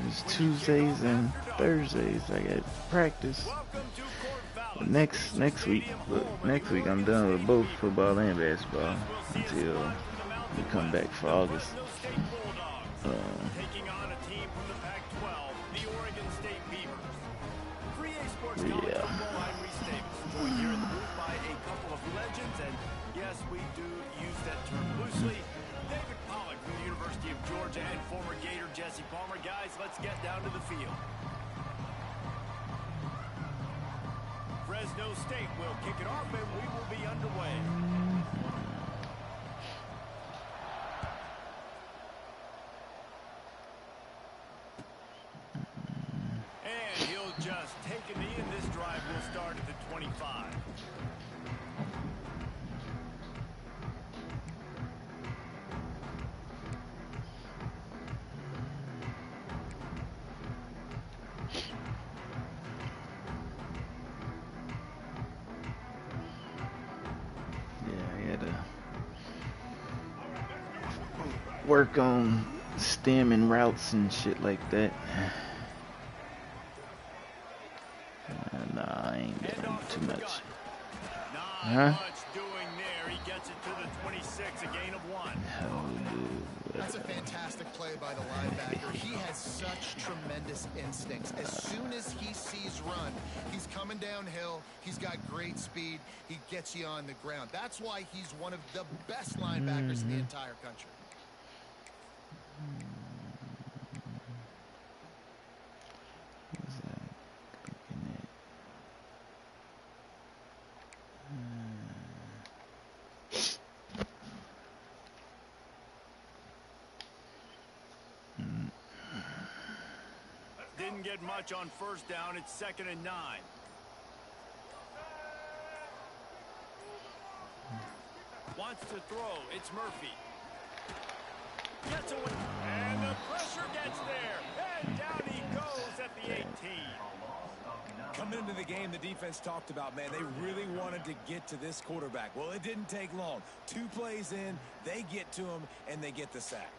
It's Tuesdays and Thursdays. I got practice. Next week, look, next week I'm done with both football and basketball until we come back for August. Yeah. Yes, we do use that term loosely. David Pollack from the University of Georgia and former Gator Jesse Palmer. Guys, let's get down to the field. Fresno State will kick it off and we will be underway. And he'll just take a knee, and this drive will start at the 25. Work on stem and routes and shit like that. Nah, I ain't doing too much. Huh? Doing there. He gets it to the 26, a gain of 1. Oh, dude. That's a fantastic play by the linebacker. He has such tremendous instincts. As soon as he sees run, he's coming downhill. He's got great speed. He gets you on the ground. That's why he's one of the best linebackers in the entire country. Didn't get much on first down. It's 2nd and 9. Wants to throw. It's Murphy. Gets away. And the pressure gets there. And down he goes at the 18. Coming into the game, the defense talked about, man, they really wanted to get to this quarterback. Well, it didn't take long. 2 plays in, they get to him, and they get the sack.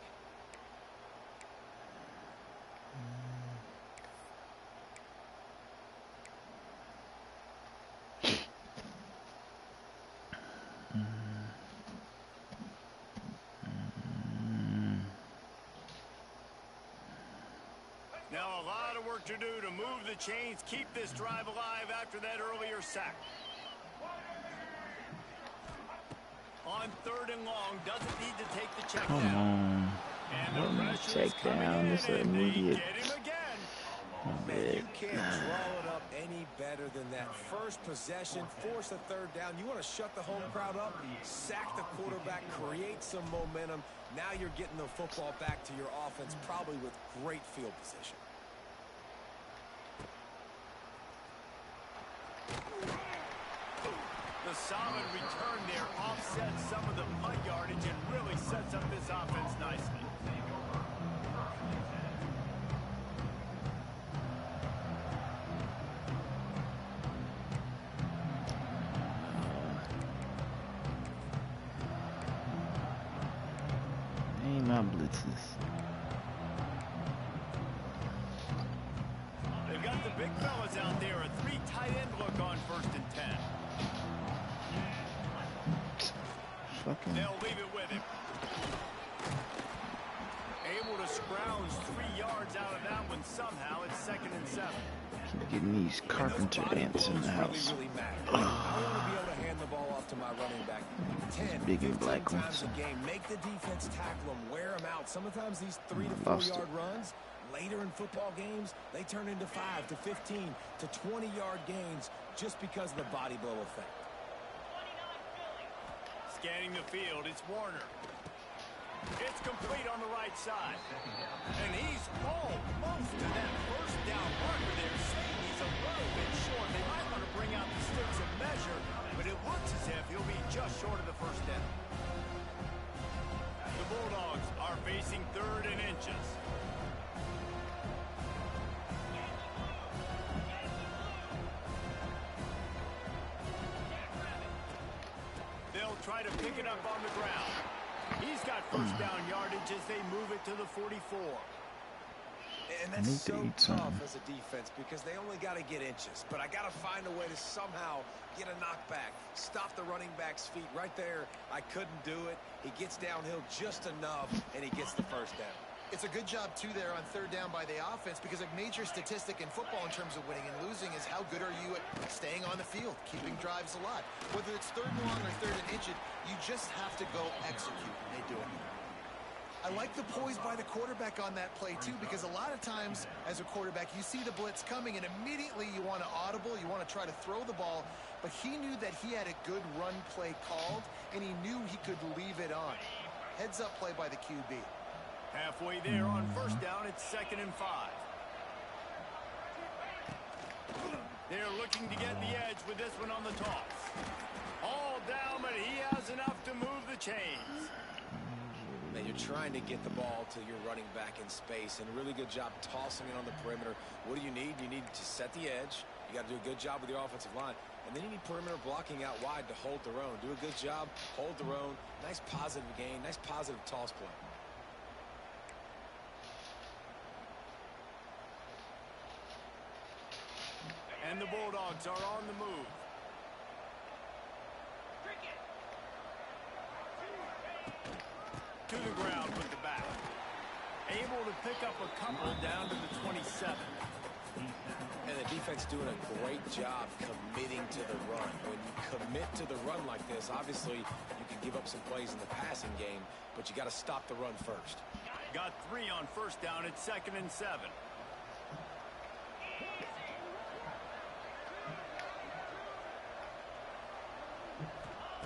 Now a lot of work to do to move the chains, keep this drive alive after that earlier sack. On 3rd and long, doesn't need to take the check Come down. on. Let me check down. This is immediate. Man, you can't draw it up any better than that. First possession, force a 3rd down. You want to shut the home crowd up, sack the quarterback, create some momentum. Now you're getting the football back to your offense, probably with great field position. The solid return there offsets some of the punt yardage and really sets up this offense nicely. Ain't my blitzes. They've got the big fellas out there. A 3 tight end look on 1st and 10. Fucking. They'll leave it with him. Able to scrounge 3 yards out of that one somehow. It's 2nd and 7. Keep getting these carpenter ants in the house. Big and black ones. Make the defense tackle them, wear them out. Sometimes these 3 to 4 yard runs, later in football games, they turn into 5 to 15 to 20 yard gains just because of the body blow effect. Scanning the field, it's Warner. It's complete on the right side. And he's almost to that first down marker there, saying he's a little bit short. They might want to bring out the sticks and measure, but it looks as if he'll be just short of the first down. The Bulldogs are facing 3rd and inches. They'll try to pick it up on the ground. He's got first down yardage as they move it to the 44. And I that's need to so eat tough something. as a defense because they only got to get inches. But I got to find a way to somehow get a knockback, stop the running back's feet. Right there, I couldn't do it. He gets downhill just enough, and he gets the first down. It's a good job, too, there on third down by the offense because a major statistic in football in terms of winning and losing is how good are you at staying on the field, keeping drives alive. Whether it's third and long or third and inches, you just have to go execute, and they do it. I like the poise by the quarterback on that play, too, because a lot of times as a quarterback, you see the blitz coming, and immediately you want to audible, you want to try to throw the ball, but he knew that he had a good run play called, and he knew he could leave it on. Heads-up play by the QB. Halfway there on first down, it's 2nd and 5. They're looking to get the edge with this one on the toss. All down, but he has enough to move the chains. And you're trying to get the ball to your running back in space, and a really good job tossing it on the perimeter. What do you need? You need to set the edge. You got to do a good job with your offensive line. And then you need perimeter blocking out wide to hold their own. Do a good job, hold their own. Nice positive gain, nice positive toss play. And the Bulldogs are on the move. To the ground with the back. Able to pick up a couple down to the 27. And the defense doing a great job committing to the run. When you commit to the run like this, obviously you can give up some plays in the passing game, but you got to stop the run first. Got 3 on first down. It's 2nd and 7.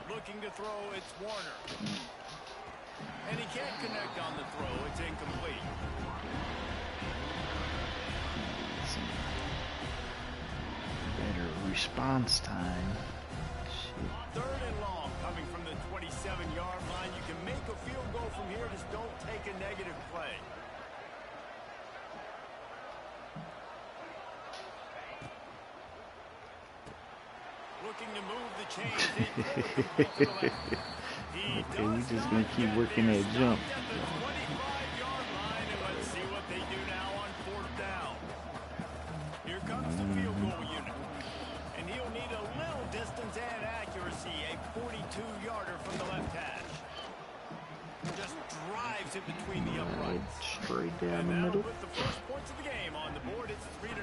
Looking to throw, it's Warner. And he can't connect on the throw. It's incomplete. Better response time. Shit. 3rd and long coming from the 27-yard line. You can make a field goal from here. Just don't take a negative play. Looking to move the chains. Okay, we just gonna keep working that jump. At the 25-yard line, and let's see what they do now on 4th down. Here comes the field goal unit. And he'll need a little distance and accuracy. A 42-yarder from the left hash. Just drives it between the uprights. Straight down And the that'll middle. put the first points of the game on the board. It's 3-0.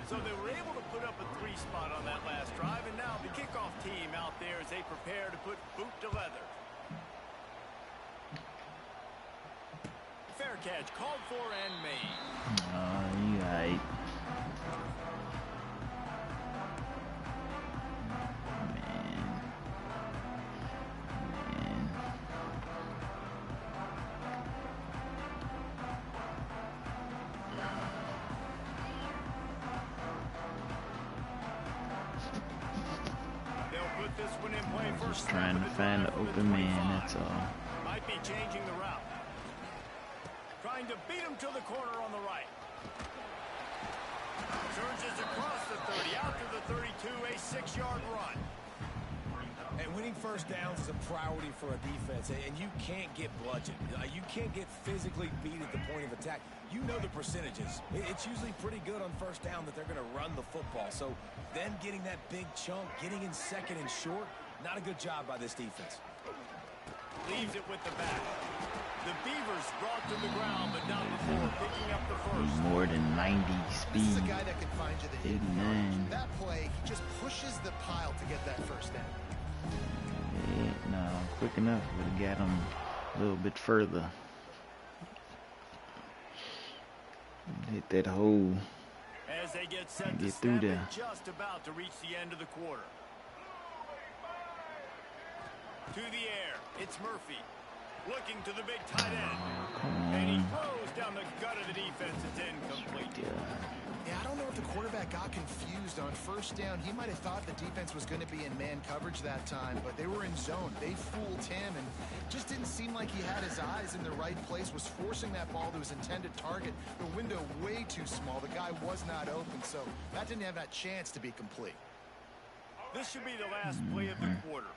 So they were able to put up a 3 spot on that last drive, and now the kickoff team out there as they prepare to put boot to leather. Fair catch called for and made. Oh, you right. This one in play first. Just trying to find the open man, that's all. Might be changing the route. Trying to beat him to the corner on the right. Surges across the 30, out to the 32, a 6-yard run. And winning first downs is a priority for a defense, and you can't get bludgeoned. You can't get physically beat at the point of attack. You know the percentages. It's usually pretty good on first down that they're going to run the football. So then getting that big chunk, getting in 2nd and short, not a good job by this defense. Leaves it with the back. The Beavers brought to the ground, but not before picking up the first. More than 90 This is a speed. guy that can find you the hidden 89. yardage. That play, he just pushes the pile to get that first down. Yeah, no, quick enough would have got him a little bit further. Hit that hole. As they get set to Get snap through it, there. just about to reach the end of the quarter. To the air, it's Murphy. Looking to the big tight end. Come And he on. throws down the gut of the defense. It's incomplete. Yeah, I don't know if the quarterback got confused on first down. He might have thought the defense was going to be in man coverage that time, but they were in zone. They fooled him and just didn't seem like he had his eyes in the right place, was forcing that ball to his intended target. The window way too small. The guy was not open, so that didn't have that chance to be complete. This should be the last play of the quarter.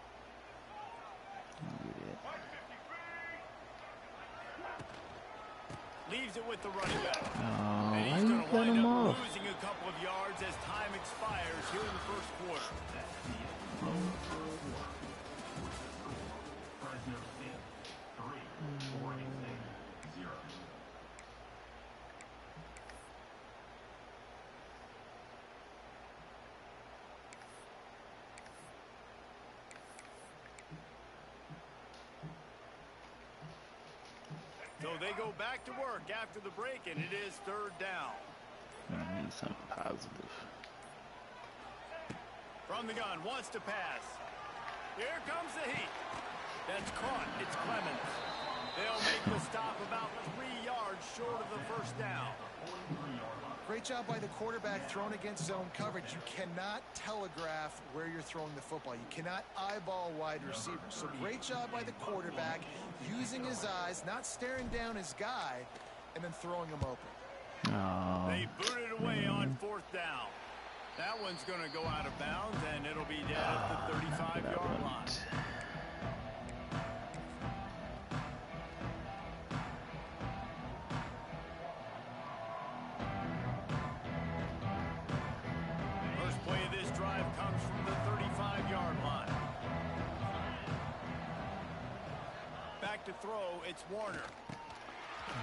Leaves it with the running back. Oh, And why he's you going to cut wind him up off? losing a couple of yards as time expires here in the first quarter. So they go back to work after the break, and it is third down. I need something positive. From the gun, wants to pass. Here comes the heat. That's caught. It's Clemens. They'll make the stop about 3 yards short of the first down. Great job by the quarterback thrown against zone coverage. You cannot telegraph where you're throwing the football. You cannot eyeball wide receivers. So great job by the quarterback using his eyes, not staring down his guy, and then throwing him open. Oh, They boot it away on fourth down. That one's going to go out of bounds, and it'll be dead at the 35-yard line. First play of this drive comes from the 35-yard line. Back to throw, it's Warner.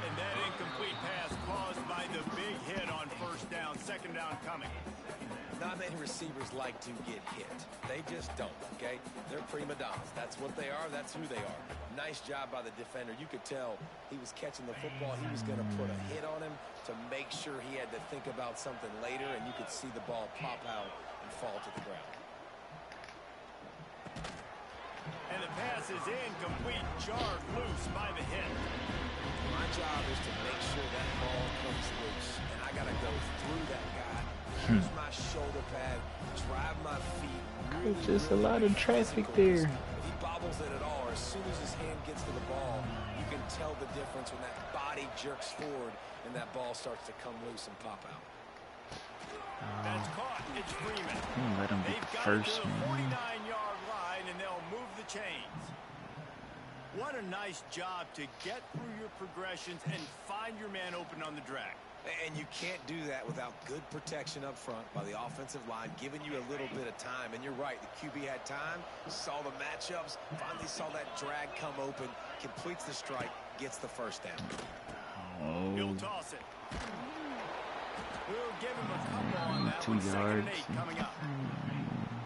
And that incomplete pass caused by the big hit on first down. Second down coming. Not many receivers like to get hit. They just don't, okay? They're prima donnas. That's what they are. That's who they are. Nice job by the defender. You could tell he was catching the football. He was going to put a hit on him to make sure he had to think about something later, and you could see the ball pop out and fall to the ground. And the pass is incomplete, jarred loose by the hit. My job is to make sure that ball comes loose, and I got to go through that guy, use my shoulder pad, drive my feet. Really, just a really lot of make traffic physical there. risk. If he bobbles it at all, or as soon as his hand gets to the ball, you can tell the difference when that body jerks forward and that ball starts to come loose and pop out. That's caught. It's Freeman. let him get They've the got first, it to the man. 49-yard line, and they'll move the chains. What a nice job to get through your progressions and find your man open on the drag. And you can't do that without good protection up front by the offensive line, giving you a little bit of time. And you're right, the QB had time, saw the matchups, finally saw that drag come open, completes the strike, gets the first down. He'll Oh, toss it. We'll give him a couple on that 2 one. Second and yards. 8 coming up.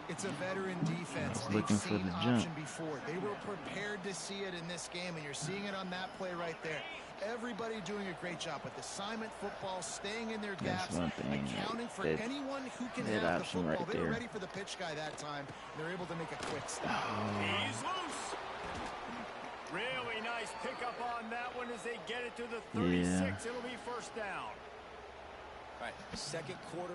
It's a veteran defense. They've Looking for seen the option jump. before. They were prepared to see it in this game, and you're seeing it on that play right there. Everybody doing a great job with assignment football, staying in their That's gaps, one thing, accounting for that- anyone who can that have the option football. right They were there. ready for the pitch guy that time. They're able to make a quick stop. He's loose. Really nice pickup on that one as they get it to the 36. It'll be first down. All right, second quarter,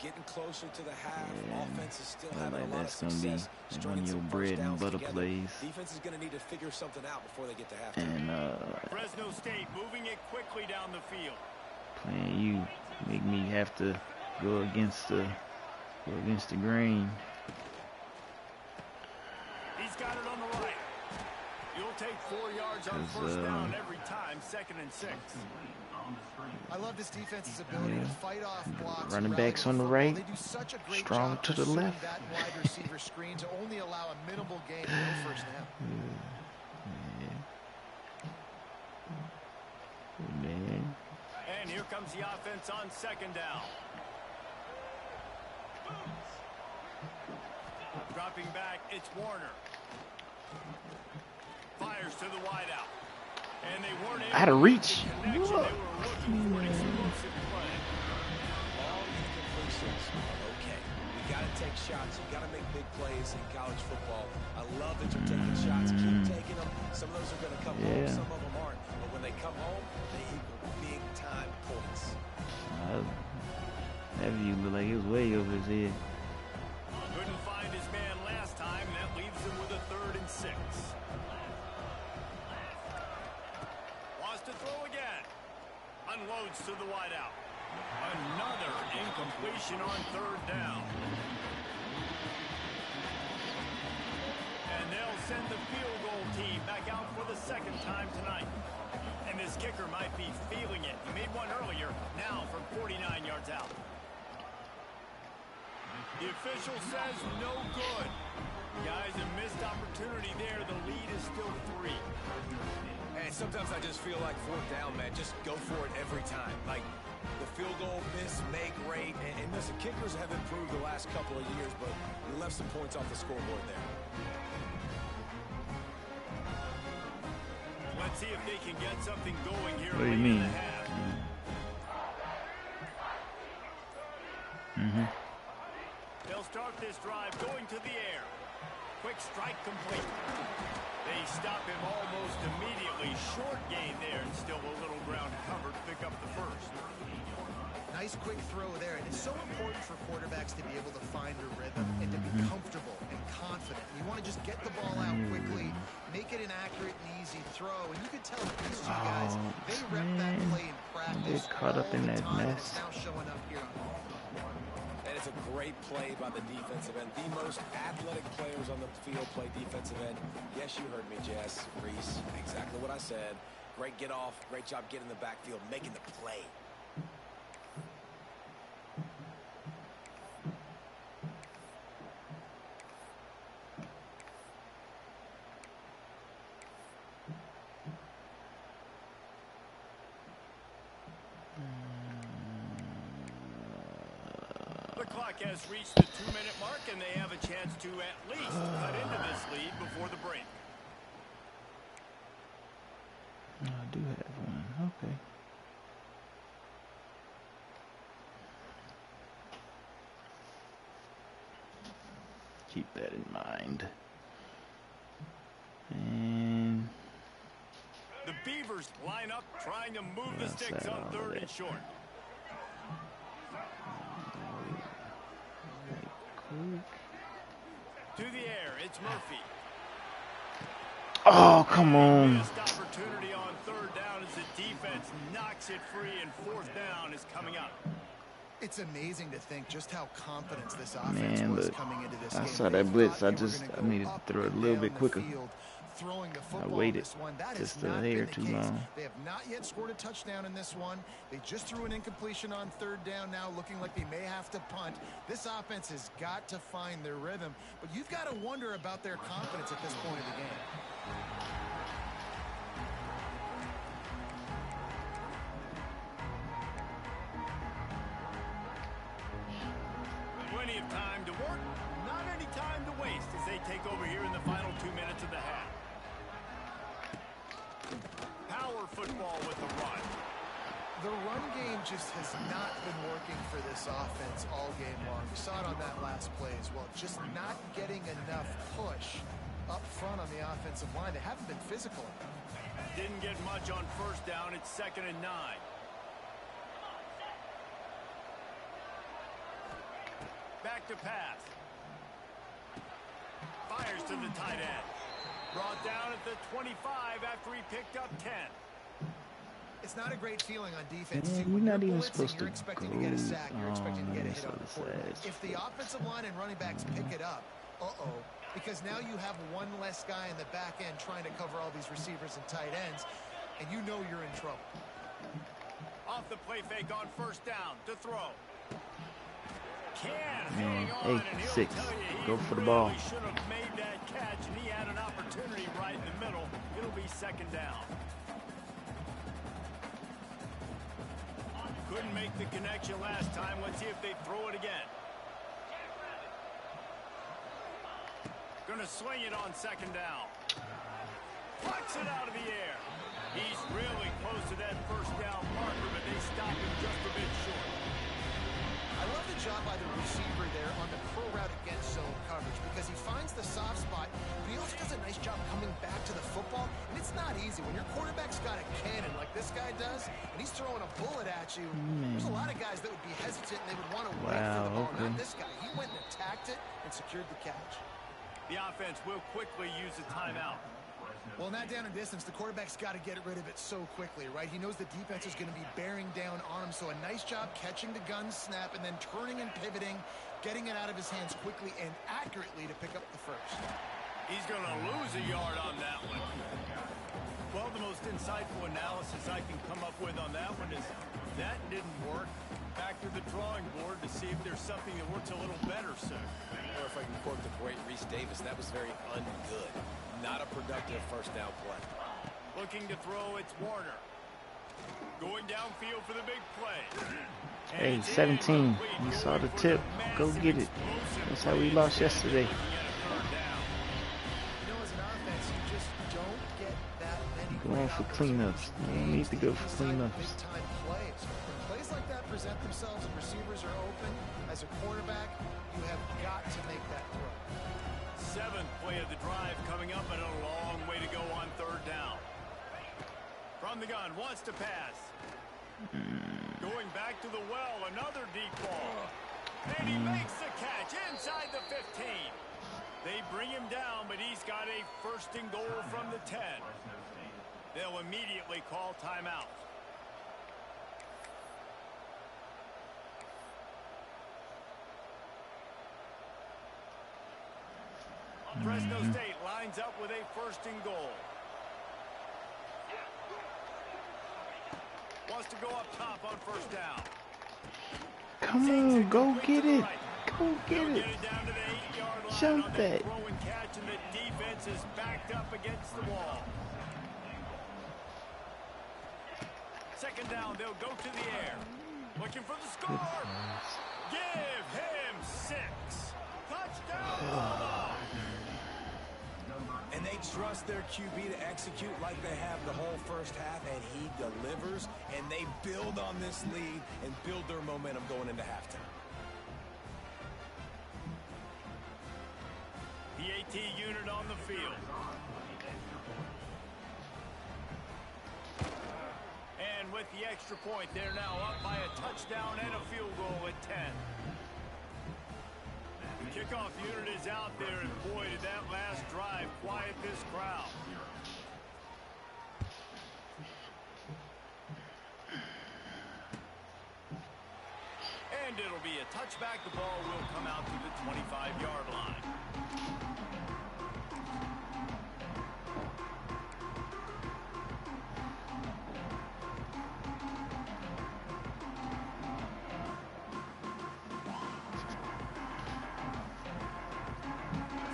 getting closer to the half. Yeah. Offense is still Feel having like a lot of that's gonna be success. like stringing one of your some bread first and downs butter together. plays. Defense is going to need to figure something out before they get to halftime. And Fresno State moving it quickly down the field. playing you make me have to go against the grain. He's got it on the right. You'll take 4 yards on 'Cause, first down every time. Second and 6. I love this defense's ability to fight off blocks. Running and rally backs the on the football. right, They do such a great strong job to the pursuing left. that wide receiver screen to only allow a minimal gain, no first down. Man, And here comes the offense on second down. Dropping back, it's Warner. Fires to the wideout. And they weren't able Out of to reach. get the connection. They were looking for an explosive play. Long incompletions are okay. We got to take shots. You got to make big plays in college football. I love that you're taking shots. Keep taking them. Some of those are going to come home. Some of them aren't. But when they come home, they equal big time points. that view looked like it was way over his head. Couldn't find his man last time. That leaves him with a 3rd and 6. Wants to throw again. Unloads to the wideout. Another incompletion on 3rd down. And they'll send the field goal team back out for the second time tonight. And this kicker might be feeling it. He made one earlier, now from 49 yards out. The official says no good. Guys, a missed opportunity there. The lead is still 3. And sometimes I just feel like fourth down, man. Just go for it every time. Like the field goal miss, make rate. And listen, kickers have improved the last couple of years, but you left some points off the scoreboard there. Let's see if they can get something going here. What do you mean? They'll start this drive going to the air. Quick strike complete. They stop him almost immediately. Short gain there, and still a little ground covered to pick up the first. Nice quick throw there, and it's so important for quarterbacks to be able to find a rhythm and to be comfortable and confident. You want to just get the ball out quickly, make it an accurate and easy throw, and you can tell that these two guys, they rep that play in practice. Get caught up in that mess. Now showing up here on And it's a great play by the defensive end. The most athletic players on the field play defensive end. Yes, you heard me, Jess, Reese. Exactly what I said. Great get off. Great job getting the backfield, making the play. Has reached the 2-minute mark, and they have a chance to at least cut into this lead before the break. I do have one. Okay. Keep that in mind. And the Beavers line up, trying to move the sticks on 3rd and short. To the air, it's Murphy. Oh, come on. Missed opportunity on 3rd down as the defense knocks it free, and 4th down is coming up. It's amazing to think just how confident this offense was coming into this game. I saw that blitz. I needed to throw it a little bit quicker. Throwing the I football waited this one. That just has a not hair been the too case. long. They have not yet scored a touchdown in this one. They just threw an incompletion on 3rd down now, looking like they may have to punt. This offense has got to find their rhythm, but you've got to wonder about their confidence at this point of the game. Plenty of time to work, not any time to waste as they take over here in the final 2 minutes of the half. Power football with the run. The run game just has not been working for this offense all game long. We saw it on that last play as well. Just not getting enough push up front on the offensive line. They haven't been physical enough. Didn't get much on 1st down. It's 2nd and 9. Back to pass. Fires to the tight end. Brought down at the 25 after he picked up 10. It's not a great feeling on defense. Man, When you're not you're even blitzing, supposed you're to expecting go. to get a sack. You're expecting to get a hit so on the quarterback. sad. If the offensive line and running backs pick it up, because now you have one less guy in the back end trying to cover all these receivers and tight ends, and you know you're in trouble. Off the play fake on 1st down to throw. Can Man, hang on, and he'll 8-6. tell you he Go for the ball. really should have made that catch, and he had an opportunity right in the middle. It'll be 2nd down. Couldn't make the connection last time. Let's see if they throw it again. Gonna swing it on 2nd down. Plucks it out of the air. He's really close to that 1st down marker, but they stop him just a bit short. I love the job by the receiver there on the pro route against zone coverage because he finds the soft spot, but he also does a nice job coming back to the football, and it's not easy. When your quarterback's got a cannon like this guy does, and he's throwing a bullet at you, there's a lot of guys that would be hesitant and they would want to wait for the ball. Not this guy. He went and attacked it and secured the catch. The offense will quickly use a timeout. Well, not down in distance, the quarterback's got to get rid of it so quickly, right? He knows the defense is going to be bearing down on him, so a nice job catching the gun snap and then turning and pivoting, getting it out of his hands quickly and accurately to pick up the first. He's going to lose a yard on that one. Well, the most insightful analysis I can come up with on that one is that didn't work. Back to the drawing board to see if there's something that works a little better, sir. Or if I can quote the great Reese Davis, that was very ungood. Not a productive first down play. Looking to throw, it's Warner. Going downfield for the big play. Hey, 17. You saw the tip. Go get it. That's how we lost yesterday. You know, as an offense, you just don't get that many Going for cleanups. You don't need to go for cleanups. big-time plays. When plays like that present themselves and receivers are open, as a quarterback, you have got to make that throw. 7th play of the drive coming up, and a long way to go on 3rd down. From the gun, wants to pass. Going back to the well, another deep ball. And he makes the catch inside the 15. They bring him down, but he's got a 1st and goal from the 10. They'll immediately call timeout. Fresno State lines up with a 1st and goal. Wants to go up top on 1st down. Come on, go get it. Go get it. Down to the 8-yard line Jump on that. throw and catch, and the defense is backed up against the wall. 2nd down, they'll go to the air. Looking for the score. Give him 6. Touchdown. And they trust their QB to execute like they have the whole first half, and he delivers, and they build on this lead and build their momentum going into halftime. PAT unit on the field. And with the extra point, they're now up by a touchdown and a field goal at 10. The kickoff unit is out there, and boy, did that last drive quiet this crowd. And it'll be a touchback. The ball will come out to the 25-yard line.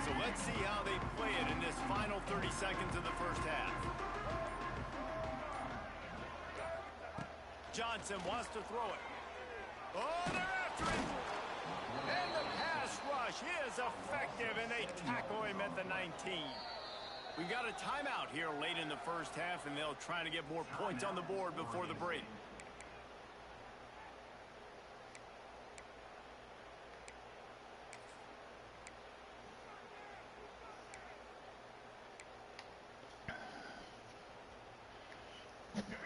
So let's see how they play it in this final 30 seconds of the first half. Johnson wants to throw it. Oh, they're after it. And the pass rush is effective, and they tackle him at the 19. We got a timeout here late in the first half, and they'll try to get more points on the board before the break.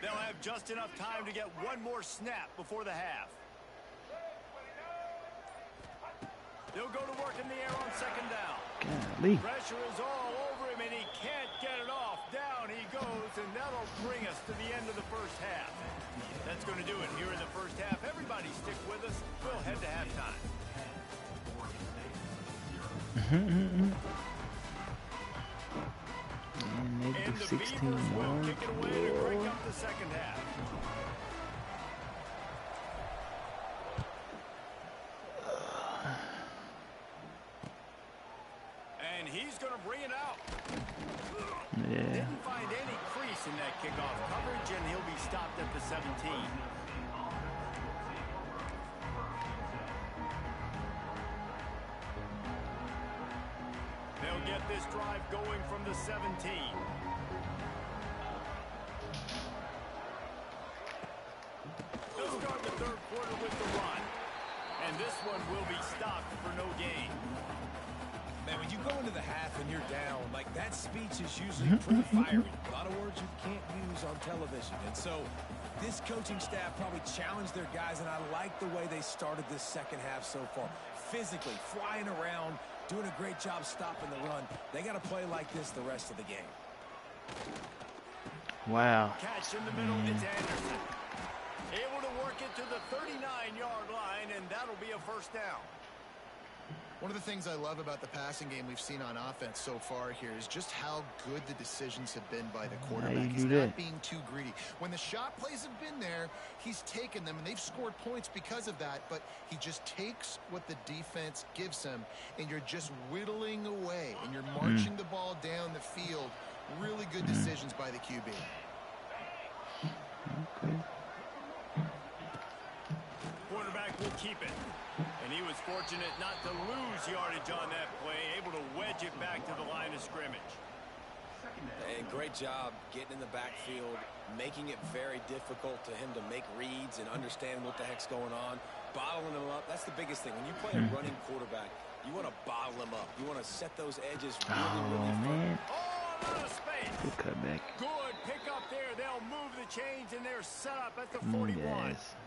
They'll have just enough time to get one more snap before the half. They'll go to work in the air on 2nd down. Golly. Pressure is all over him, and he can't get it off. Down he goes, and that'll bring us to the end of the first half. That's going to do it here in the first half. Everybody stick with us. We'll head to halftime. And And negative the 16 Beavers will more. kick it away to break up the second half. And he's going to bring it out. Yeah. Didn't find any crease in that kickoff coverage, and he'll be stopped at the 17. They'll get this drive going from the 17. They'll start the 3rd quarter with the run. And this one will be stopped for no gain. Man, when you go into the half and you're down, like that speech is usually pretty fiery. A lot of words you can't use on television. And so this coaching staff probably challenged their guys, and I like the way they started this second half so far. Physically, flying around, doing a great job stopping the run. They got to play like this the rest of the game. Wow. Catch in the middle, it's Anderson. Able to work it to the 39-yard line, and that'll be a 1st down. One of the things I love about the passing game we've seen on offense so far here is just how good the decisions have been by the quarterback. He's not being too greedy. When the shot plays have been there, he's taken them, and they've scored points because of that, but he just takes what the defense gives him, and you're just whittling away, and you're marching the ball down the field. Really good decisions by the QB. Okay. Quarterback will keep it. And he was fortunate not to lose yardage on that play, able to wedge it back to the line of scrimmage. And great job getting in the backfield, making it very difficult to him to make reads and understand what the heck's going on, bottling him up. That's the biggest thing. When you play a running quarterback, you want to bottle him up. You want to set those edges really man. Oh, a lot of space. Good cutback. Good pick up there. They'll move the chains, and they're set up at the 41. Yes.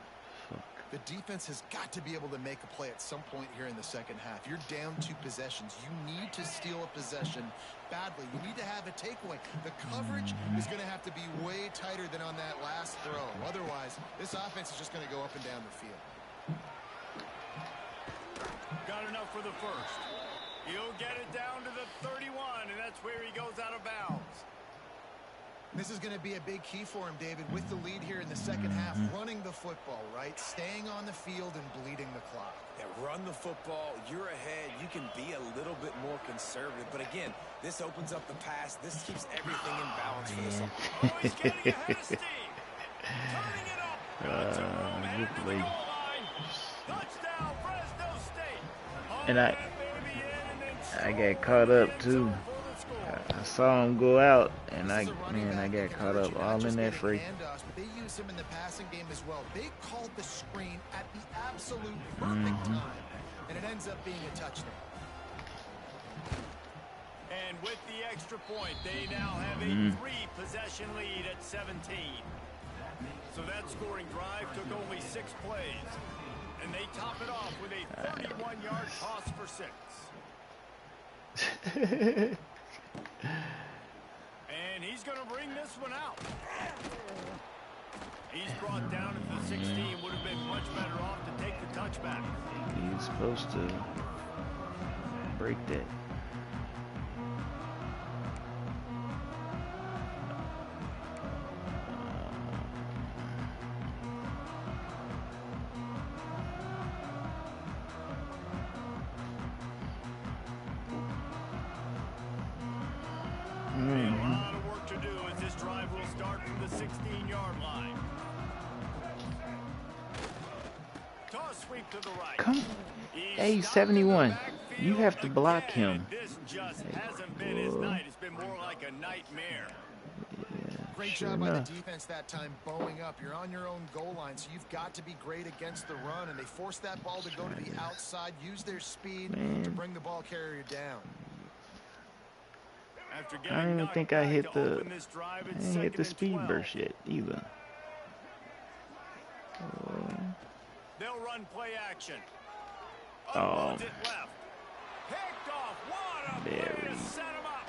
Fuck. The defense has got to be able to make a play at some point here in the second half. You're down 2 possessions. You need to steal a possession badly. You need to have a takeaway. The coverage is going to have to be way tighter than on that last throw. Otherwise, this offense is just going to go up and down the field. Got enough for the first. He'll get it down to the 31, and that's where he goes out of bounds. This is going to be a big key for him, David, with the lead here in the second half, running the football, right? Staying on the field and bleeding the clock. Yeah, run the football. You're ahead. You can be a little bit more conservative. But again, this opens up the pass. This keeps everything in balance for this offense. Oh, he's getting ahead of steam. Turning it up. Good play. Touchdown, Fresno State. And I got caught up too. I saw him go out, and I got caught up all in that freight. But they use him in the passing game as well. They called the screen at the absolute perfect time, and it ends up being a touchdown. And with the extra point, they now have a 3-possession lead at 17. So that scoring drive took only 6 plays, and they top it off with a 31-yard toss for 6. And he's going to bring this one out. He's brought down at the 16. Would have been much better off to take the touchback. He's supposed to break that. A lot of work to do as this drive will start from the 16-yard line. Toss sweep to the right. Come, hey, 71. You have to block him. This just hasn't been his night. It's been more like a nightmare. Great job by the defense that time, bowing up. You're on your own goal line, so you've got to be great against the run, and they force that ball to go to the outside, use their speed to bring the ball carrier down. I don't even think I hit the speed burst yet either. They'll run play action. Oh. It left. Picked off. What a play to set him up.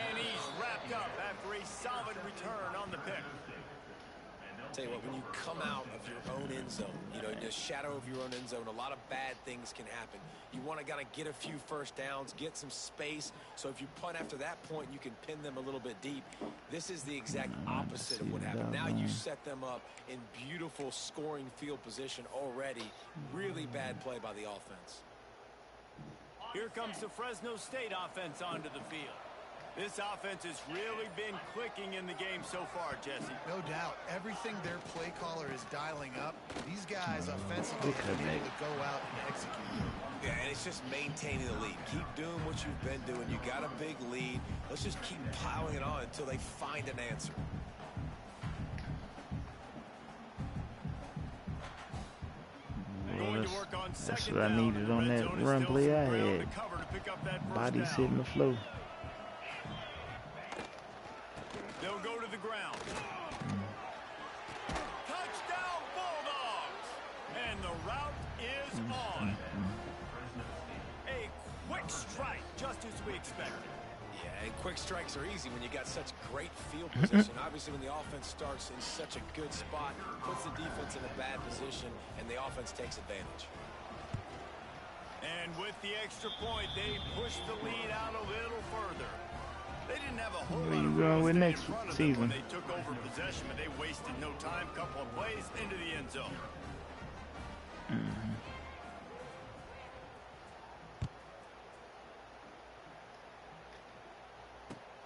And he's wrapped up after a solid return on the pick. Tell you what, when you come out of your own end zone, you know, in the shadow of your own end zone, a lot of bad things can happen. You want to get a few first downs, get some space, so if you punt after that point, you can pin them a little bit deep. This is the exact opposite of what happened. Now you set them up in beautiful scoring field position already. Really bad play by the offense. Here comes the Fresno State offense onto the field. This offense has really been clicking in the game so far, Jesse. No doubt. Everything their play caller is dialing up, these guys offensively have been able to go out and execute. Yeah, and it's just maintaining the lead. Keep doing what you've been doing. You got a big lead. Let's just keep piling it on until they find an answer. Well, that's what I needed on that run play I had. Body's hitting the floor. They'll go to the ground. Touchdown Bulldogs! And the route is on. A quick strike, just as we expected. Yeah, and quick strikes are easy when you got such great field position. Obviously, when the offense starts in such a good spot, puts the defense in a bad position, and the offense takes advantage. And with the extra point, they pushed the lead out a little further. They didn't have a whole Where lot you of going real with estate next in front of them season? when they took over possession, but they wasted no time. Couple of plays into the end zone.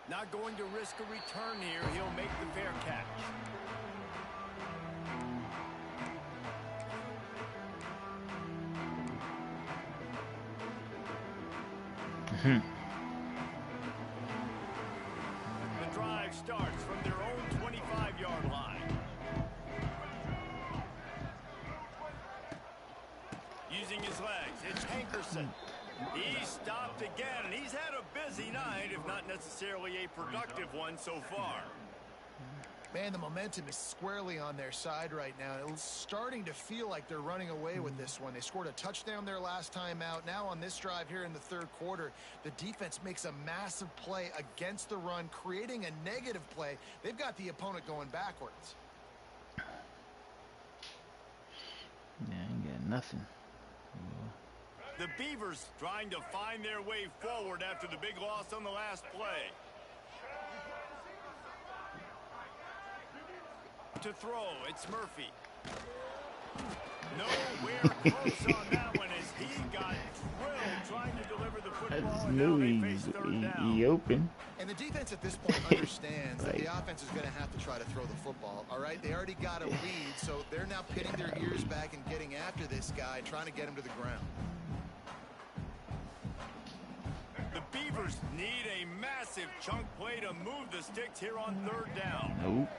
Not going to risk a return here. He'll make the fair catch. The drive starts from their own 25-yard line. Using his legs, it's Hankerson. He's stopped again, and he's had a busy night, if not necessarily a productive one so far. Man, the momentum is squarely on their side right now. It's starting to feel like they're running away with this one. They scored a touchdown their last time out. Now on this drive here in the third quarter, the defense makes a massive play against the run, creating a negative play. They've got the opponent going backwards. Yeah, I ain't got nothing. The Beavers trying to find their way forward after the big loss on the last play. To throw, it's Murphy. Nowhere close on that one as he got drilled trying to deliver the I football. just And now knew they face third down. he open. And the defense at this point understands that Right. the offense is going to have to try to throw the football, all right? They already got a lead, so they're now pitting their ears back and getting after this guy, trying to get him to the ground. The Beavers need a massive chunk play to move the sticks here on third down. Nope.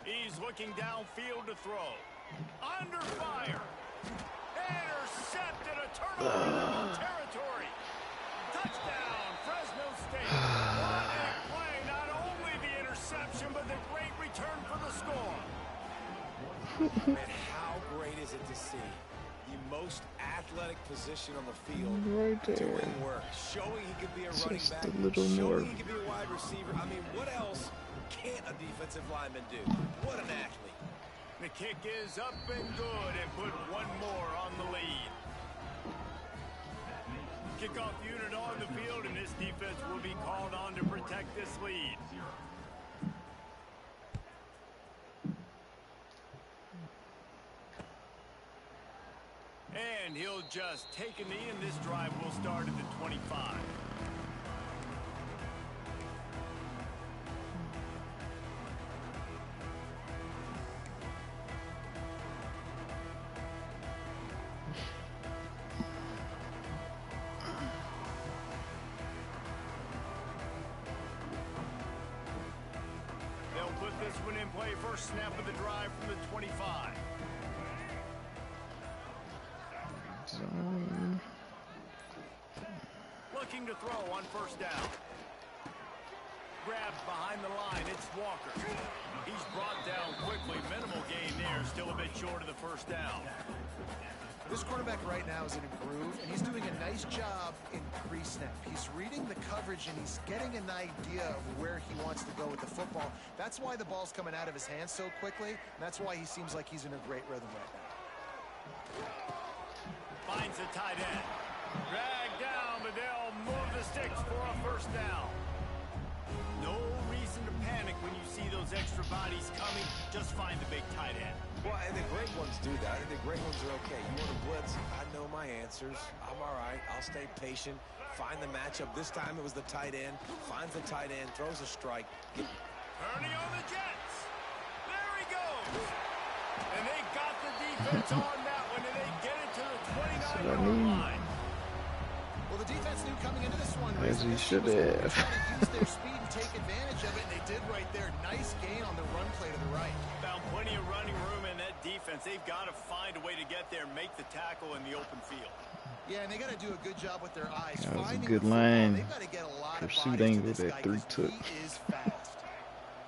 He's looking downfield to throw. Under fire. Intercepted, a turnover in their own territory. Touchdown, Fresno State. What a play. Not only the interception, but the great return for the score. Man, how great is it to see the most athletic position on the field Right there. doing work, showing he could be a running Just back, a little showing more. he could be a wide receiver. I mean, what else can't a defensive lineman do? What an athlete. The kick is up and good and put one more on the lead. Kickoff unit on the field, and this defense will be called on to protect this lead. And he'll just take a knee, and this drive will start at the 25. They'll put this one in play. First snap of the drive from the 25. Looking to throw on first down. Grabbed behind the line. It's Walker. He's brought down quickly. Minimal gain there. Still a bit short of the first down. This quarterback right now is in a groove, and he's doing a nice job in pre-snap. He's reading the coverage, and he's getting an idea of where he wants to go with the football. That's why the ball's coming out of his hands so quickly, and that's why he seems like he's in a great rhythm right now. Finds a tight end. Dragged down, but they'll move the sticks for a first down. No reason to panic when you see those extra bodies coming. Just find the big tight end. Well, and the great ones do that. And the great ones are okay. You want to blitz? I know my answers. I'm all right. I'll stay patient. Find the matchup. This time it was the tight end. Finds the tight end. Throws a strike. Ernie on the Jets. There he goes. And they got the defense on that one, and they get it to the 29-yard line. Well, the defense knew coming into this one, As he should was gonna have. try to use their speed and take advantage of it, and they did right there. Nice gain on the run play to the right. Found plenty of running room in that defense. They've got to find a way to get there and make the tackle in the open field. Yeah, and they got to do a good job with their eyes. That was a Finding good the football. line. They've got to get a lot of Pursuit bodies to angle this that guy 3 'cause took. he is fast.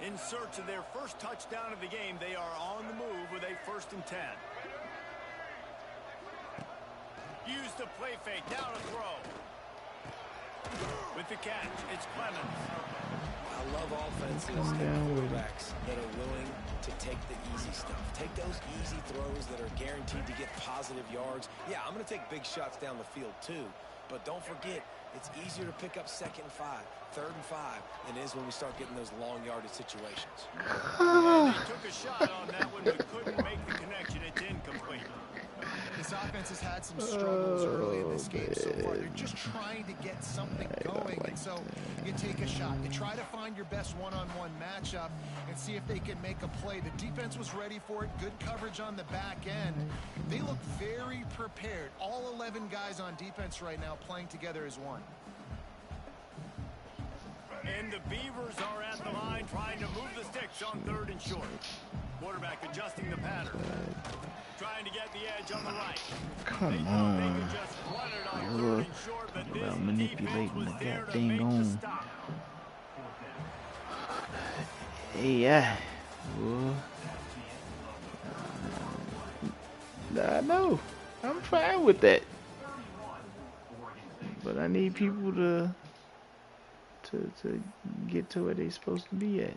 In search of their first touchdown of the game, they are on the move with a 1st and 10. Use the play fake. Now to throw. With the catch, it's Clemens. I love offenses Come and down with it. quarterbacks that are willing to take the easy stuff. Take those easy throws that are guaranteed to get positive yards. Yeah, I'm going to take big shots down the field too, but don't forget, it's easier to pick up 2nd and 5, 3rd and 5 than it is when we start getting those long yardage situations. And they took a shot on that one, but couldn't make the connection. It's incomplete. This offense has had some struggles early in this game so far. They're just trying to get something going, and so you take a shot. You try to find your best one-on-one matchup and see if they can make a play. The defense was ready for it. Good coverage on the back end. They look very prepared. All 11 guys on defense right now playing together as one. And the Beavers are at the line trying to move the sticks on 3rd and short. Quarterback adjusting the pattern. Trying to get the edge on the right. Come on. They could just run it on 3rd and short, but this defense Manipulating was the there to goddamn make the on. stop. Yeah. I know. I'm fine with that. But I need people to get to where they're supposed to be at.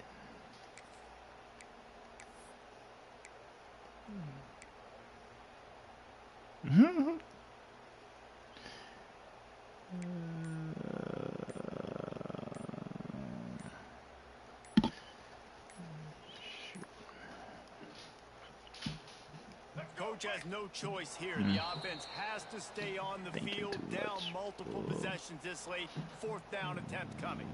Coach has no choice here. The offense has to stay on the field, down multiple possessions this late. 4th down attempt coming.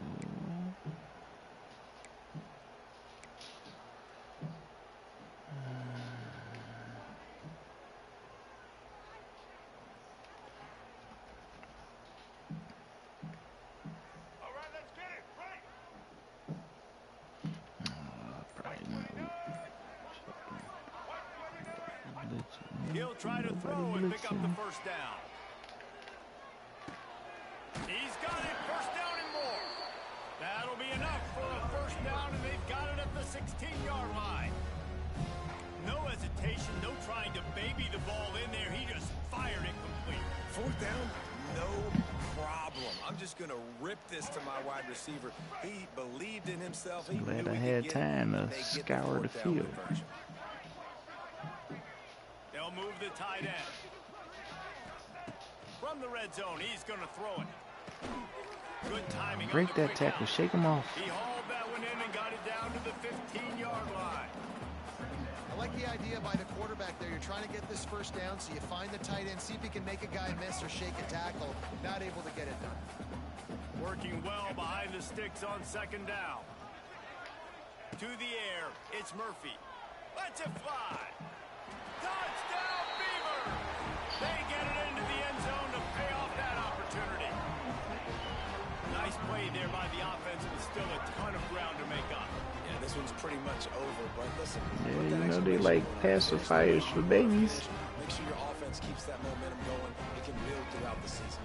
He'll try to throw and pick up the 1st down. He's got it, 1st down and more. That'll be enough for a 1st down, and they've got it at the 16-yard line. No hesitation, no trying to baby the ball in there. He just fired it complete. 4th down, no problem. I'm just going to rip this to my wide receiver. He believed in himself. He Glad knew I he had could time get it. to They get scour the 4th down field. conversion. They'll move the tight end. From the red zone, he's going to throw it. Good timing. Break on the that quick tackle, out. shake him off. He hauled that one in and got it down to the 15-yard line. I like the idea by the quarterback there. You're trying to get this 1st down, so you find the tight end, see if he can make a guy miss or shake a tackle. Not able to get it done. Working well behind the sticks on 2nd down. To the air, it's Murphy. Lets it fly. Touchdown, Beaver! They get it into the end zone to pay off that opportunity. Nice play there by the offense, but still a ton of ground to make up. Yeah, this one's pretty much over, but listen. Yeah, put you that know they exclamation like point on pacifiers the for babies. Make sure your offense keeps that momentum going. It can build throughout the season.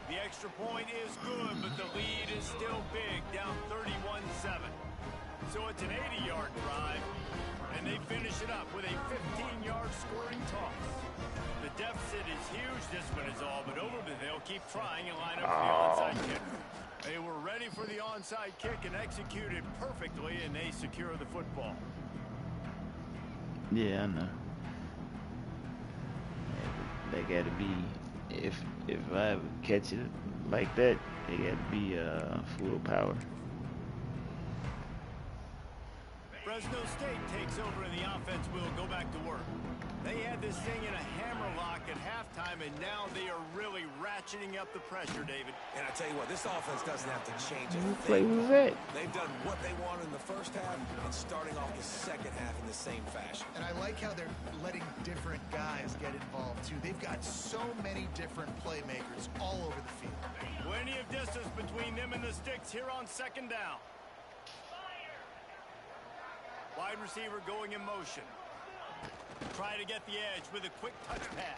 The extra point is good, but the lead is still big, down 31-7. So it's an 80-yard drive, and they finish it up with a 15-yard scoring toss. The deficit is huge. This one is all but over, but they'll keep trying and line up for the onside kick. They were ready for the onside kick and executed perfectly, and they secure the football. Yeah, I know. They gotta be, if I catch it like that, they gotta be full power. Fresno State takes over and the offense will go back to work. They had this thing in a hammerlock at halftime, and now they are really ratcheting up the pressure, David. And I tell you what, this offense doesn't have to change a Who thing. play was that? They've done what they wanted in the 1st half and starting off the 2nd half in the same fashion. And I like how they're letting different guys get involved, too. They've got so many different playmakers all over the field. Plenty of distance between them and the sticks here on 2nd down. Wide receiver going in motion. Try to get the edge with a quick touch pass.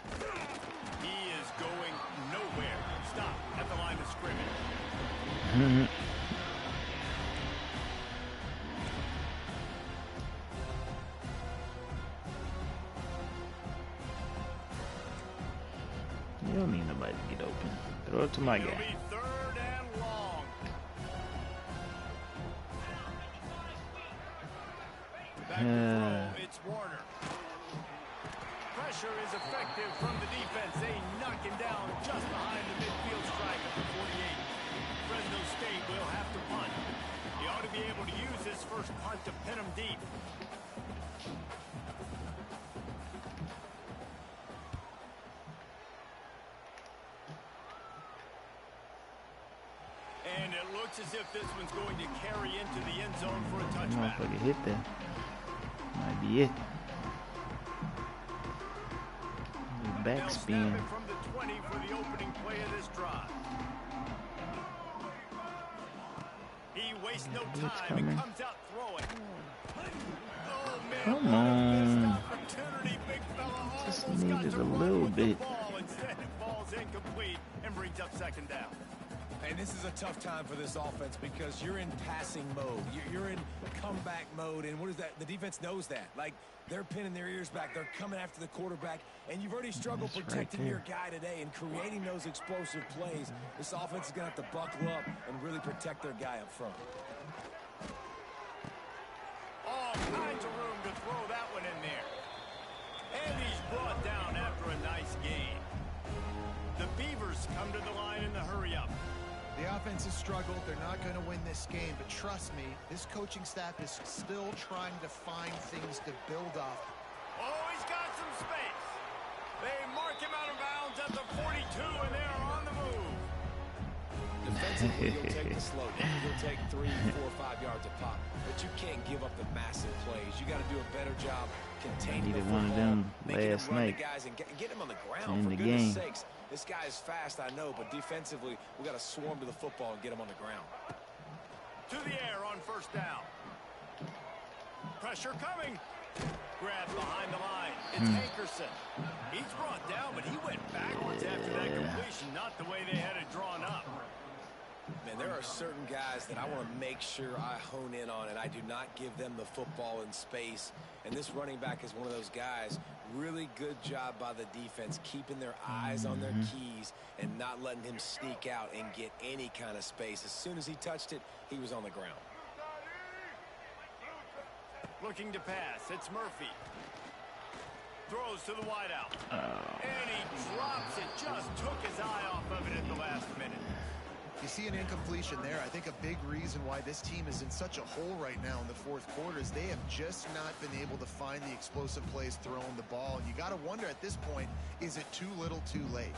He is going nowhere. Stop at the line of scrimmage. You don't need nobody to get open. Throw it to my It'll guy. be 3rd and long. throw. It's Warner. Pressure is effective from the defense. They knock him down just behind the midfield stripe at the 48. Fresno State will have to punt. He ought to be able to use his first punt to pin him deep. And it looks as if this one's going to carry into the end zone for a touchback. Motherfucker hit that. Might be it. Backspin. From the 20 for the opening play of this drive. He wastes no time and comes out throwing. Oh, man, come on. Big fella just needed a little bit. Instead it falls incomplete and brings up second down. And this is a tough time for this offense because you're in passing mode. You're in comeback mode. And what is that? The defense knows that. Like, they're pinning their ears back. They're coming after the quarterback. And you've already struggled protecting your guy today and creating those explosive plays. This offense is going to have to buckle up and really protect their guy up front. All kinds of room to throw that one in there. And he's brought down after a nice gain. The Beavers come to the line in the hurry-up. The offense has struggled. They're not going to win this game. But trust me, this coaching staff is still trying to find things to build off. Oh, he's got some space. They mark him out of bounds at the 42, and they're on the move. Defensively, you'll take the slow down. You'll take 3, 4, 5 yards a pop. But you can't give up the massive plays. You got to do a better job containing the football, one of them making last him run night the guys and get him on the ground. in For the goodness game. sakes, this guy is fast, I know, but defensively, we got to swarm to the football and get him on the ground. To the air on first down. Pressure coming. Grab behind the line. It's Hankerson. He's brought down, but he went backwards after that completion, not the way they had it drawn up. Man, there are certain guys that I want to make sure I hone in on, and I do not give them the football in space. And this running back is one of those guys. Really good job by the defense, keeping their eyes on their keys and not letting him sneak out and get any kind of space. As soon as he touched it, he was on the ground. Looking to pass. It's Murphy. Throws to the wideout. And he drops it. Just took his eye off of it at the last minute. You see an incompletion there. I think a big reason why this team is in such a hole right now in the fourth quarter is they have just not been able to find the explosive plays throwing the ball. And you got to wonder at this point, is it too little too late?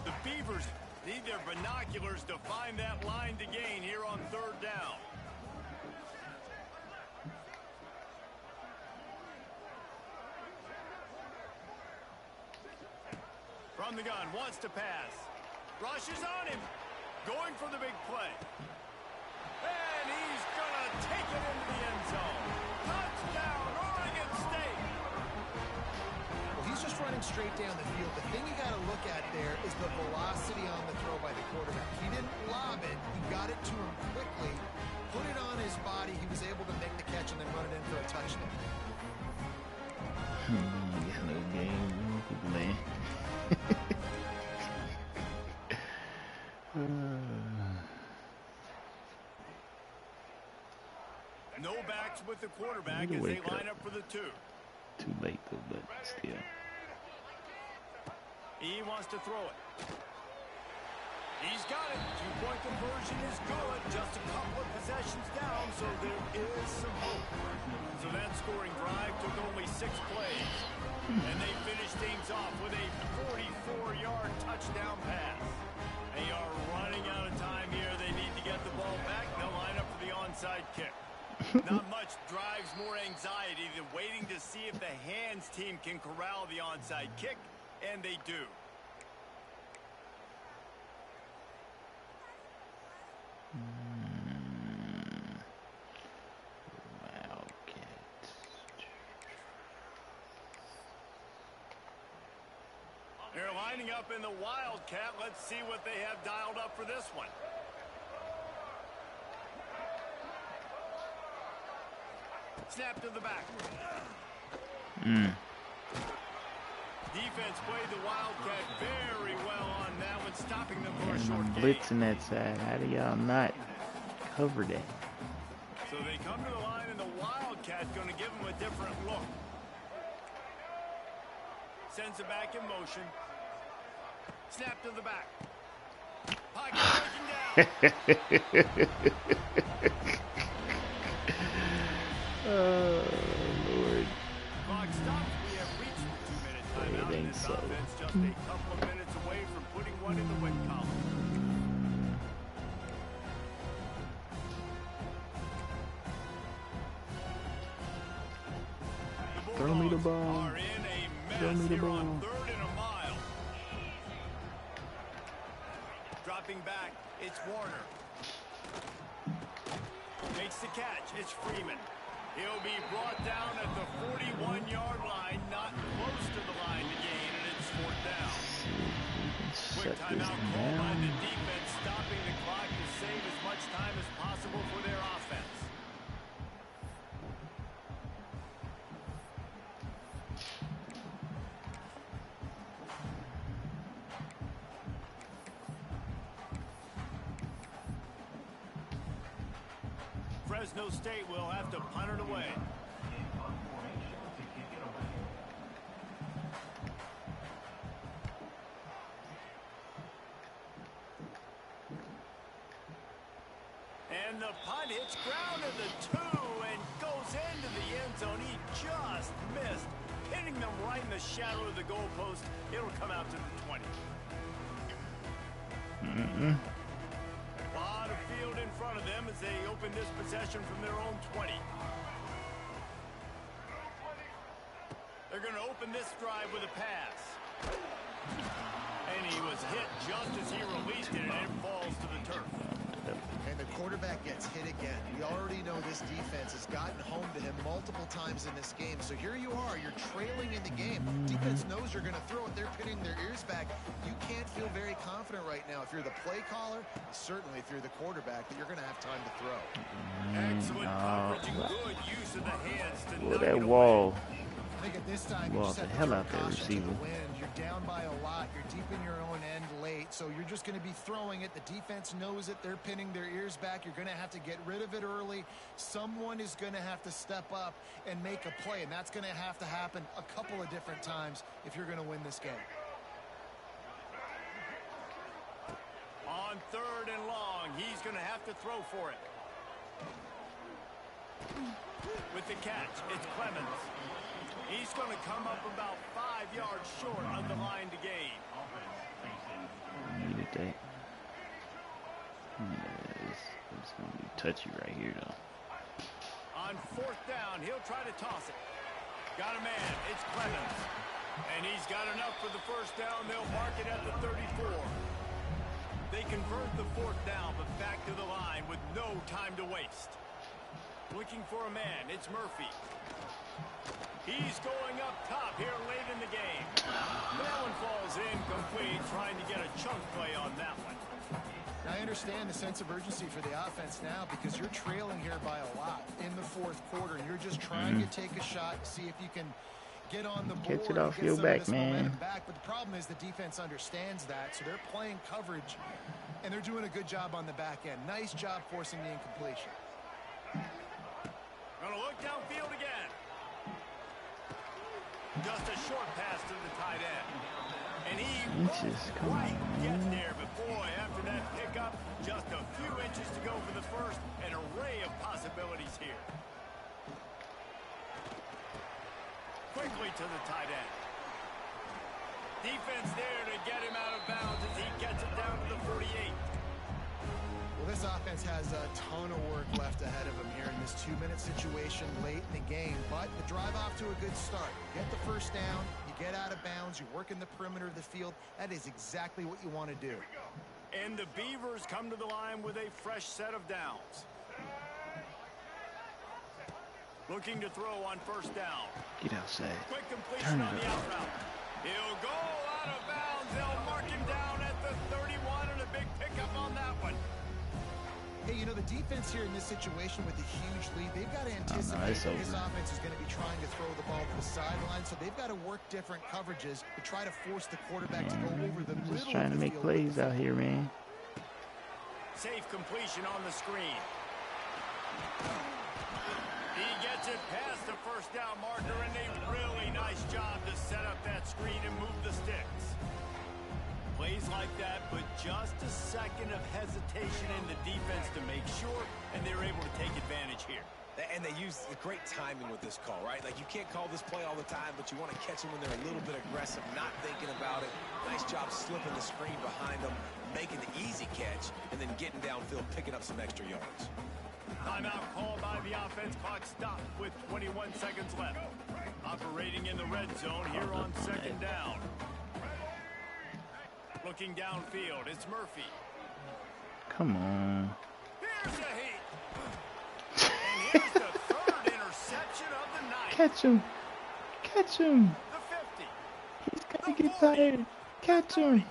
The Beavers need their binoculars to find that line to gain here on third down. From the gun, wants to pass. Rushes on him. Going for the big play. And he's going to take it into the end zone. Touchdown, Oregon State. Well, he's just running straight down the field. The thing you got to look at there is the velocity on the throw by the quarterback. He didn't lob it. He got it to him quickly, put it on his body. He was able to make the catch and then run it in for a touchdown. No game, man. No backs with the quarterback as they line up for the 2. Too late though, but still. He wants to throw it. He's got it. 2-point conversion is good. Just a couple of possessions down, so there is some hope. So that scoring drive took only 6 plays. And they finished things off with a 44-yard touchdown pass. They are running out of time here. They need to get the ball back. They'll line up for the onside kick. Not much drives more anxiety than waiting to see if the hands team can corral the onside kick, and they do. Wildcats. They're lining up in the Wildcat. Let's see what they have dialed up for this one. Snap to the back. Defense played the Wildcat very well on that one, stopping them for a And short I'm gain. blitzing that side. How do y'all not cover that? So they come to the line in the Wildcat's going to give him a different look. Sends it back in motion. Snap to the back. Pocket breaking down. Oh, Lord. Clock stops. We have reached the 2-minute timeout. It ain't This so. offense just a couple of minutes away from putting one in the win column. Throw me the ball. Are in a Throw mess me the here on ball. 3rd and a mile. Dropping back, it's Warner. Makes the catch, it's Freeman. He'll be brought down at the 41-yard line, not close to the line to gain, and it's 4th down. Quick Shut this timeout call by the down. defense, stopping the clock to save as much time as possible for their offense. Fresno State will have to punt it away. And the punt hits ground at the 2 and goes into the end zone. He just missed, hitting them right in the shadow of the goalpost. It'll come out to the 20. A lot of field in front of them as they open this possession from their own 20. They're going to open this drive with a pass. And he was hit just as he released it, and it falls to the turf. And the quarterback gets hit again. We already know this defense has gotten home to him multiple times in this game. So here you are, you're trailing in the game. Defense knows you're going to throw it. They're pinning their ears back. You can't feel very confident right now if you're the play caller, certainly if you're the quarterback, that you're going to have time to throw. Excellent coverage and good use of the hands to Well, knock that it away. wall. I think at this time, you Well, just the have to hell throw out there, caution to the receiver. wind. You're down by a lot. You're deep in your own end late, so you're just going to be throwing it. The defense knows it. They're pinning their ears back. You're going to have to get rid of it early. Someone is going to have to step up and make a play, and that's going to happen a couple of different times if you're going to win this game. On 3rd and long, he's going to have to throw for it. With the catch, it's Clemens. He's going to come up about 5 yards short of the line to gain. Needed that. It's going to be touchy right here, though. On 4th down, he'll try to toss it. Got a man, it's Clemens. And he's got enough for the 1st down. They'll mark it at the 34. They convert the 4th down, but back to the line with no time to waste. Looking for a man, it's Murphy. He's going up top here late in the game. That one falls incomplete, trying to get a chunk play on that one. Now, I understand the sense of urgency for the offense now because you're trailing here by a lot in the 4th quarter, and you're just trying to take a shot, see if you can get on the board. Catch it off and get your some back, of this man. momentum back. But the problem is the defense understands that, so they're playing coverage, and they're doing a good job on the back end. Nice job forcing the incompletion. Gonna look downfield again. Just a short pass to the tight end. And he Inches, won't come on, quite get man. there, but boy, after that pickup, just a few inches to go for the first. An array of possibilities here. Quickly to the tight end. Defense there to get him out of bounds as he gets it down to the 48. Well, this offense has a ton of work left ahead of them here in this 2-minute situation late in the game, but the drive off to a good start. You get the 1st down, you get out of bounds, you work in the perimeter of the field. That is exactly what you want to do. And the Beavers come to the line with a fresh set of downs. Looking to throw on 1st down. Get outside. Quick completion Turn on it the up. out route. He'll go out of bounds. They'll mark him down at the 31, and a big pickup on that one. Hey, you know, the defense here in this situation with the huge lead, they've got to anticipate it's that this over. offense is going to be trying to throw the ball to the sideline, so they've got to work different coverages to try to force the quarterback to go over the middle Just trying of to the make field with plays the out here, man. Safe completion on the screen. He gets it past nice job to set up that screen and move the sticks. Plays like that, but just a second of hesitation in the defense to make sure, and they were able to take advantage here. And they use the great timing with this call, right? Like, you can't call this play all the time, but you want to catch them when they're a little bit aggressive, not thinking about it. Nice job slipping the screen behind them, making the easy catch, and then getting downfield, picking up some extra yards. Timeout called by the offense. Clock stopped with 21 seconds left. Operating in the red zone here on second down. Looking downfield, it's Murphy. Come on. Here's a heat. And here's the third interception of the night. Catch him. Catch him. The 50. He's gonna get tired. Catch him.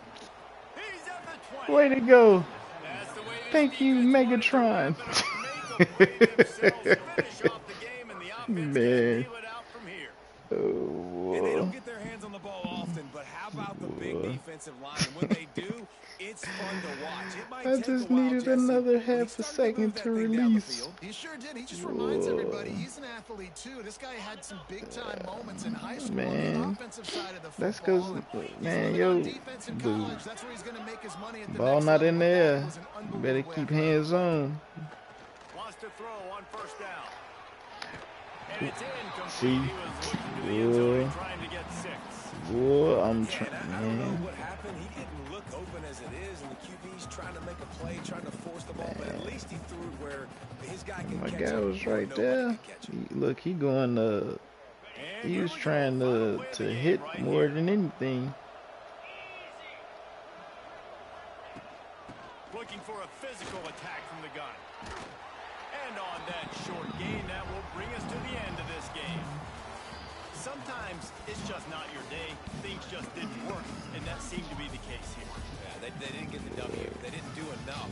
He's at the 20. Way to go. That's the way this Thank you, defense wanted to Megatron. wrap it up, make a play themselves, finish off the game, and the offense can Man. deal it out from here. And they Oh, don't get their hands on the ball often, but how about the big defensive line? And when they do, it's fun to watch. It might I take just a while, needed Jesse, another but he half a started to second move to that thing down the release. field. He sure did. He just reminds everybody he's an athlete too. This guy had some big-time moments in high school on Man. the offensive side of the That's football. 'cause, and he's man, looking yo, on defense in dude. college. That's where he's going to make his money at the Ball next not in level. That there. was an Better unbelievable keep effort. hands on. Wants to throw on first down. And it's incomplete. See? He was looking to the end zone, trying to get 6. Boy, I'm Yeah, trying, and I don't know man. what happened. He didn't look open as it is, and the QB's trying to make a play, trying to force the ball, but at least he threw it where his guy can My catch guy it was before right nobody there. can catch it. Look, he going And he here was we go. trying Final play of to the hit game right more here. than anything. Looking for a physical attack from the gun. And on that short gain, that will bring us to the end of this game. Sometimes it's just not your day. Things just didn't work, and that seemed to be the case here. Yeah, they didn't get the W. They didn't do enough.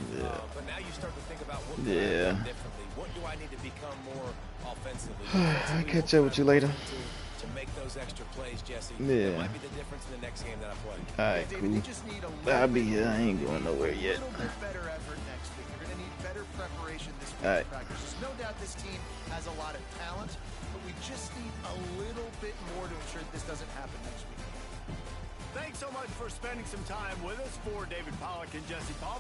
But now you start to think about what can I Yeah. do differently. What do I need to become more offensively? I'll catch up with you later. To make those extra plays, Jesse. Yeah. That might be the difference in the next game that I play. Alright, David, cool. you just need a little I'll be bit here. I ain't going nowhere yet. A little bit better effort next week. You're going to need better preparation this week All right. in practice. There's no doubt this team has a lot of talent, but we just need a little bit more to ensure that this doesn't happen next week. Thanks so much for spending some time with us. For David Pollack and Jesse Palmer.